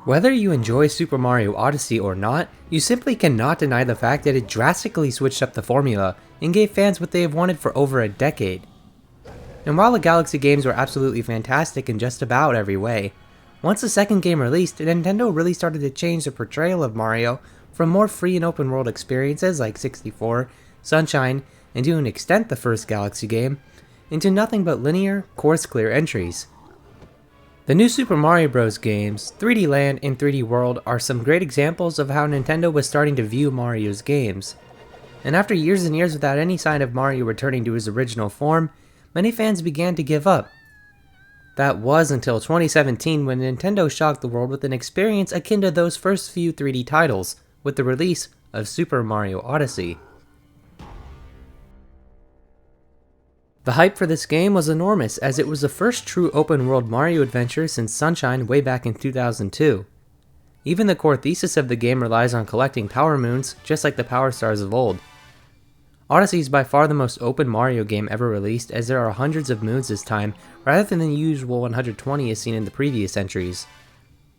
Whether you enjoy Super Mario Odyssey or not, you simply cannot deny the fact that it drastically switched up the formula and gave fans what they have wanted for over a decade. And while the Galaxy games were absolutely fantastic in just about every way, once the second game released, Nintendo really started to change the portrayal of Mario from more free and open world experiences like 64, Sunshine, and to an extent the first Galaxy game, into nothing but linear, course-clear entries. The new Super Mario Bros. Games, 3D Land and 3D World are some great examples of how Nintendo was starting to view Mario's games. And after years and years without any sign of Mario returning to his original form, many fans began to give up. That was until 2017 when Nintendo shocked the world with an experience akin to those first few 3D titles, with the release of Super Mario Odyssey. The hype for this game was enormous, as it was the first true open-world Mario adventure since Sunshine way back in 2002. Even the core thesis of the game relies on collecting Power Moons, just like the Power Stars of old. Odyssey is by far the most open Mario game ever released, as there are hundreds of moons this time, rather than the usual 120 as seen in the previous entries.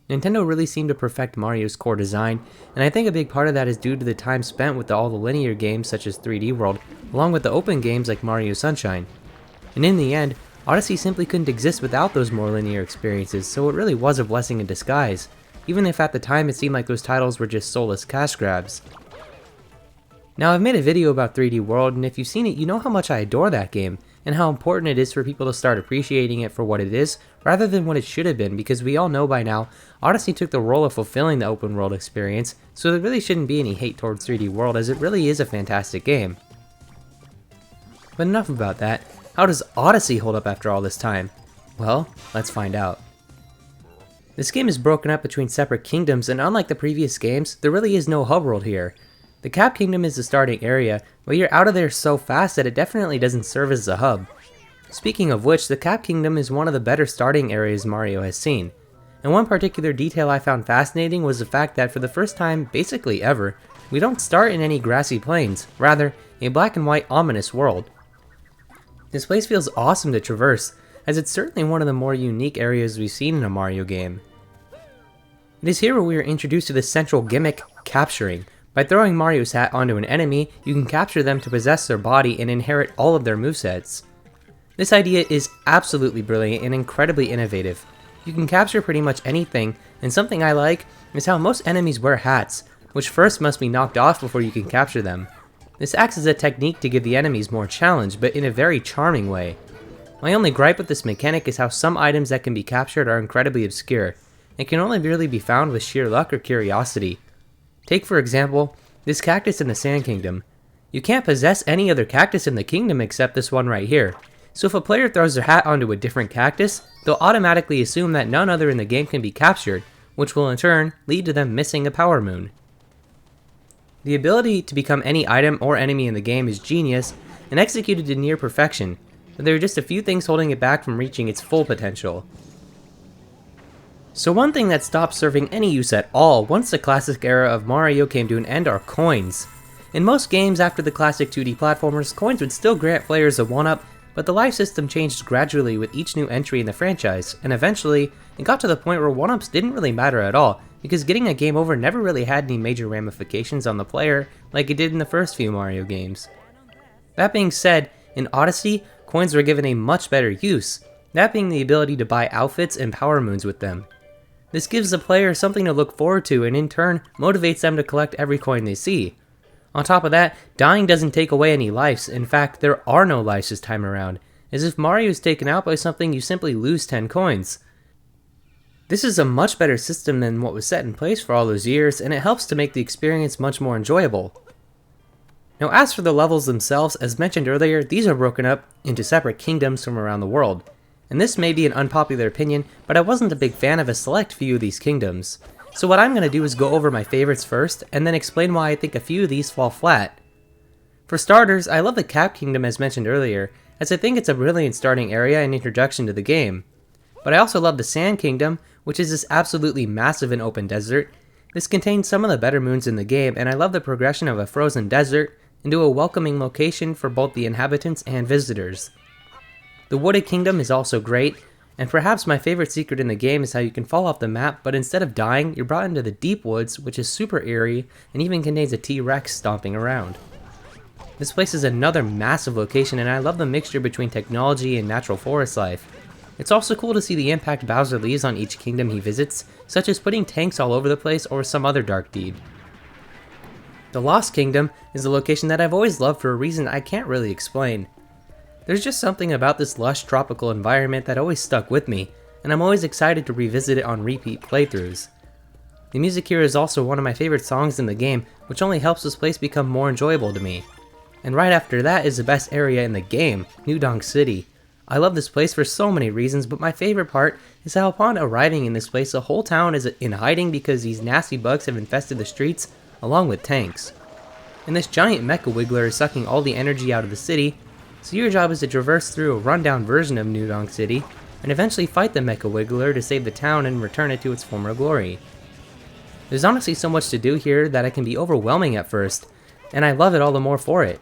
Nintendo really seemed to perfect Mario's core design, and I think a big part of that is due to the time spent with all the linear games such as 3D World, along with the open games like Mario Sunshine. And in the end, Odyssey simply couldn't exist without those more linear experiences, so it really was a blessing in disguise, even if at the time it seemed like those titles were just soulless cash grabs. Now, I've made a video about 3D World, and if you've seen it, you know how much I adore that game, and how important it is for people to start appreciating it for what it is, rather than what it should have been, because we all know by now, Odyssey took the role of fulfilling the open world experience, so there really shouldn't be any hate towards 3D World, as it really is a fantastic game. But enough about that. How does Odyssey hold up after all this time? Well, let's find out. This game is broken up between separate kingdoms, and unlike the previous games, there really is no hub world here. The Cap Kingdom is the starting area, but you're out of there so fast that it definitely doesn't serve as a hub. Speaking of which, the Cap Kingdom is one of the better starting areas Mario has seen. And one particular detail I found fascinating was the fact that for the first time, basically ever, we don't start in any grassy plains, rather, a black and white ominous world. This place feels awesome to traverse, as it's certainly one of the more unique areas we've seen in a Mario game. It is here where we are introduced to the central gimmick, capturing. By throwing Mario's hat onto an enemy, you can capture them to possess their body and inherit all of their movesets. This idea is absolutely brilliant and incredibly innovative. You can capture pretty much anything, and something I like is how most enemies wear hats, which first must be knocked off before you can capture them. This acts as a technique to give the enemies more challenge, but in a very charming way. My only gripe with this mechanic is how some items that can be captured are incredibly obscure, and can only really be found with sheer luck or curiosity. Take for example, this cactus in the Sand Kingdom. You can't possess any other cactus in the kingdom except this one right here, so if a player throws their hat onto a different cactus, they'll automatically assume that none other in the game can be captured, which will in turn lead to them missing a Power Moon. The ability to become any item or enemy in the game is genius and executed to near perfection, but there are just a few things holding it back from reaching its full potential. So one thing that stopped serving any use at all once the classic era of Mario came to an end are coins. In most games after the classic 2D platformers, coins would still grant players a 1-up, but the life system changed gradually with each new entry in the franchise, and eventually, it got to the point where 1-ups didn't really matter at all, because getting a game over never really had any major ramifications on the player like it did in the first few Mario games. That being said, in Odyssey, coins were given a much better use, that being the ability to buy outfits and Power Moons with them. This gives the player something to look forward to and in turn motivates them to collect every coin they see. On top of that, dying doesn't take away any lives. In fact, there are no lives this time around, as if Mario is taken out by something you simply lose 10 coins. This is a much better system than what was set in place for all those years, and it helps to make the experience much more enjoyable. Now as for the levels themselves, as mentioned earlier, these are broken up into separate kingdoms from around the world. And this may be an unpopular opinion, but I wasn't a big fan of a select few of these kingdoms. So what I'm going to do is go over my favorites first, and then explain why I think a few of these fall flat. For starters, I love the Cap Kingdom as mentioned earlier, as I think it's a brilliant starting area and introduction to the game. But I also love the Sand Kingdom, which is this absolutely massive and open desert. This contains some of the better moons in the game, and I love the progression of a frozen desert into a welcoming location for both the inhabitants and visitors. The Wooded Kingdom is also great, And perhaps my favorite secret in the game is how you can fall off the map, but instead of dying, you're brought into the deep woods, which is super eerie, and even contains a T-Rex stomping around. This place is another massive location, and I love the mixture between technology and natural forest life. It's also cool to see the impact Bowser leaves on each kingdom he visits, such as putting tanks all over the place or some other dark deed. The Lost Kingdom is a location that I've always loved for a reason I can't really explain. There's just something about this lush tropical environment that always stuck with me, and I'm always excited to revisit it on repeat playthroughs. The music here is also one of my favorite songs in the game, which only helps this place become more enjoyable to me. And right after that is the best area in the game, New Donk City. I love this place for so many reasons, but my favorite part is how upon arriving in this place, the whole town is in hiding because these nasty bugs have infested the streets, along with tanks. And this giant Mecha Wiggler is sucking all the energy out of the city, so your job is to traverse through a rundown version of New Donk City, and eventually fight the Mecha Wiggler to save the town and return it to its former glory. There's honestly so much to do here that it can be overwhelming at first, and I love it all the more for it.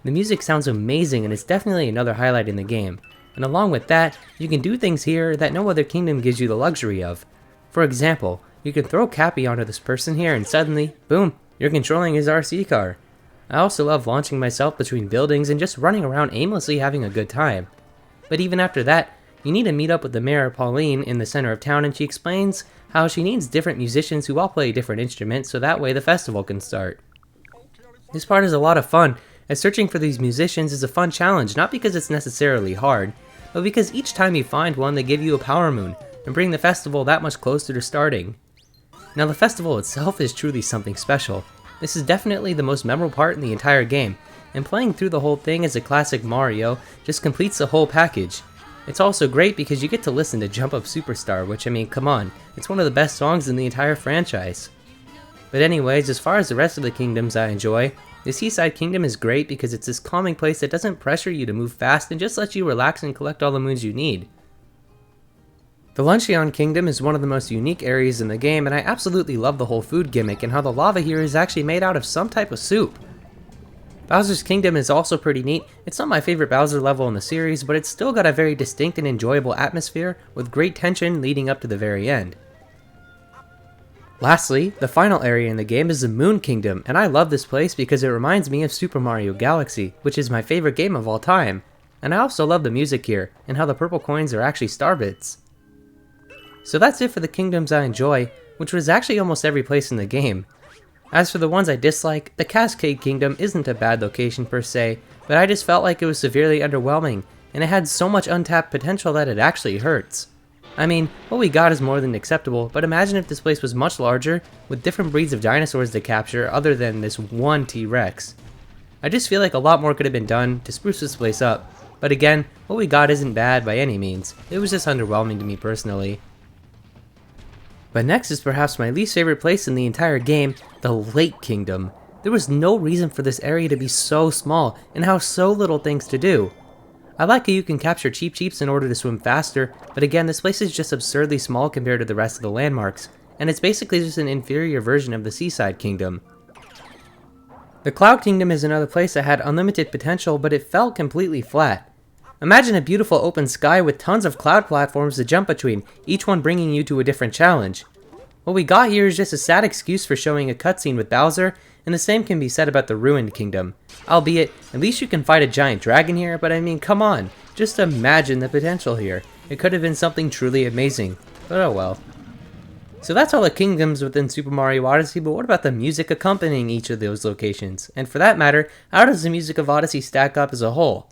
The music sounds amazing and it's definitely another highlight in the game, and along with that, you can do things here that no other kingdom gives you the luxury of. For example, you can throw Cappy onto this person here and suddenly, boom, you're controlling his RC car. I also love launching myself between buildings and just running around aimlessly having a good time. But even after that, you need to meet up with the mayor Pauline in the center of town, and she explains how she needs different musicians who all play different instruments so that way the festival can start. This part is a lot of fun, as searching for these musicians is a fun challenge, not because it's necessarily hard, but because each time you find one they give you a power moon, and bring the festival that much closer to starting. Now the festival itself is truly something special. This is definitely the most memorable part in the entire game, and playing through the whole thing as a classic Mario just completes the whole package. It's also great because you get to listen to Jump Up Superstar, which I mean, come on, it's one of the best songs in the entire franchise. But anyways, as far as the rest of the kingdoms I enjoy, the Seaside Kingdom is great because it's this calming place that doesn't pressure you to move fast and just lets you relax and collect all the moons you need. The Luncheon Kingdom is one of the most unique areas in the game, and I absolutely love the whole food gimmick and how the lava here is actually made out of some type of soup. Bowser's Kingdom is also pretty neat. It's not my favorite Bowser level in the series, but it's still got a very distinct and enjoyable atmosphere with great tension leading up to the very end. Lastly, the final area in the game is the Moon Kingdom, and I love this place because it reminds me of Super Mario Galaxy, which is my favorite game of all time. And I also love the music here, and how the purple coins are actually star bits. So that's it for the kingdoms I enjoy, which was actually almost every place in the game. As for the ones I dislike, the Cascade Kingdom isn't a bad location per se, but I just felt like it was severely underwhelming, and it had so much untapped potential that it actually hurts. I mean, what we got is more than acceptable, but imagine if this place was much larger, with different breeds of dinosaurs to capture other than this one T-Rex. I just feel like a lot more could have been done to spruce this place up, but again, what we got isn't bad by any means, it was just underwhelming to me personally. But next is perhaps my least favorite place in the entire game, the Lake Kingdom. There was no reason for this area to be so small, and have so little things to do. I like how you can capture Cheep Cheeps in order to swim faster, but again this place is just absurdly small compared to the rest of the landmarks, and it's basically just an inferior version of the Seaside Kingdom. The Cloud Kingdom is another place that had unlimited potential, but it felt completely flat. Imagine a beautiful open sky with tons of cloud platforms to jump between, each one bringing you to a different challenge. What we got here is just a sad excuse for showing a cutscene with Bowser, and the same can be said about the Ruined Kingdom. Albeit, at least you can fight a giant dragon here, but I mean, come on, just imagine the potential here. It could have been something truly amazing, but oh well. So that's all the kingdoms within Super Mario Odyssey, but what about the music accompanying each of those locations? And for that matter, how does the music of Odyssey stack up as a whole?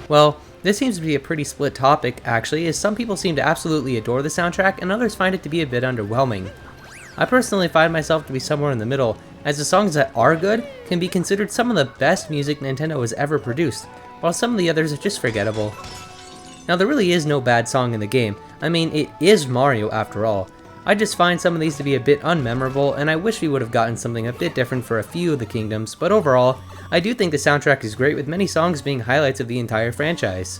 Well, this seems to be a pretty split topic, actually, as some people seem to absolutely adore the soundtrack and others find it to be a bit underwhelming. I personally find myself to be somewhere in the middle, as the songs that are good can be considered some of the best music Nintendo has ever produced, while some of the others are just forgettable. Now there really is no bad song in the game, I mean it is Mario after all. I just find some of these to be a bit unmemorable, and I wish we would have gotten something a bit different for a few of the kingdoms, but overall, I do think the soundtrack is great with many songs being highlights of the entire franchise.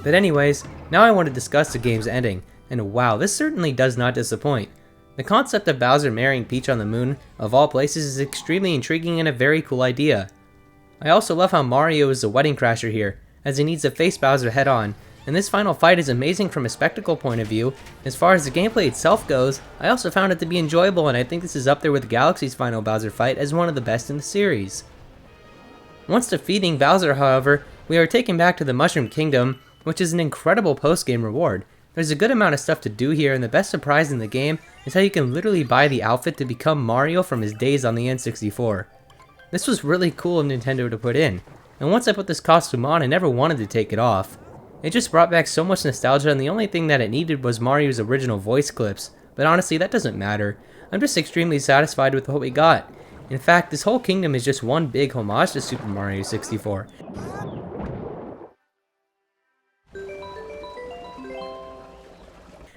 But anyways, now I want to discuss the game's ending, and wow, this certainly does not disappoint. The concept of Bowser marrying Peach on the moon, of all places, is extremely intriguing and a very cool idea. I also love how Mario is a wedding crasher here, as he needs to face Bowser head on, and this final fight is amazing from a spectacle point of view. As far as the gameplay itself goes, I also found it to be enjoyable, and I think this is up there with Galaxy's final Bowser fight as one of the best in the series. Once defeating Bowser, however, we are taken back to the Mushroom Kingdom, which is an incredible post-game reward. There's a good amount of stuff to do here, and the best surprise in the game is how you can literally buy the outfit to become Mario from his days on the N64. This was really cool of Nintendo to put in, and once I put this costume on, I never wanted to take it off. It just brought back so much nostalgia, and the only thing that it needed was Mario's original voice clips, but honestly that doesn't matter. I'm just extremely satisfied with what we got. In fact, this whole kingdom is just one big homage to Super Mario 64.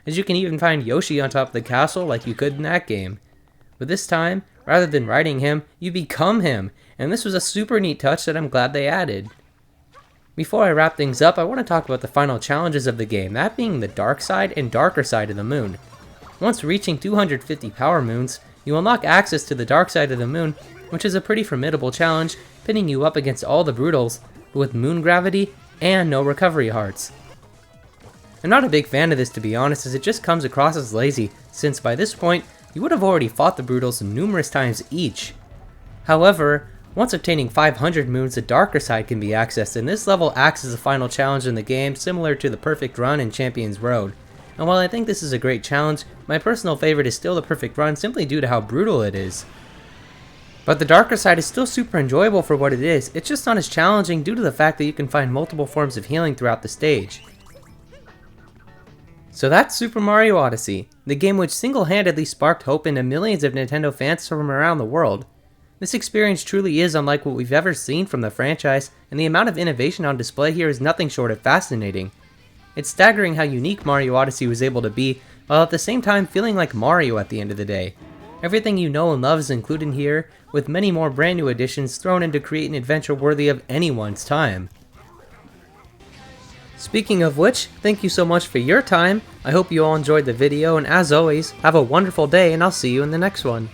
As you can even find Yoshi on top of the castle like you could in that game. But this time, rather than riding him, you become him, and this was a super neat touch that I'm glad they added. Before I wrap things up, I want to talk about the final challenges of the game, that being the dark side and darker side of the moon. Once reaching 250 power moons, you unlock access to the dark side of the moon, which is a pretty formidable challenge, pitting you up against all the Brutals, but with moon gravity and no recovery hearts. I'm not a big fan of this, to be honest, as it just comes across as lazy, since by this point, you would have already fought the Brutals numerous times each. However, once obtaining 500 moons, the darker side can be accessed, and this level acts as the final challenge in the game, similar to the Perfect Run in Champion's Road. And while I think this is a great challenge, my personal favorite is still the Perfect Run simply due to how brutal it is. But the darker side is still super enjoyable for what it is, it's just not as challenging due to the fact that you can find multiple forms of healing throughout the stage. So that's Super Mario Odyssey, the game which single-handedly sparked hope into millions of Nintendo fans from around the world. This experience truly is unlike what we've ever seen from the franchise, and the amount of innovation on display here is nothing short of fascinating. It's staggering how unique Mario Odyssey was able to be, while at the same time feeling like Mario at the end of the day. Everything you know and love is included here, with many more brand new additions thrown in to create an adventure worthy of anyone's time. Speaking of which, thank you so much for your time. I hope you all enjoyed the video, and as always, have a wonderful day, and I'll see you in the next one.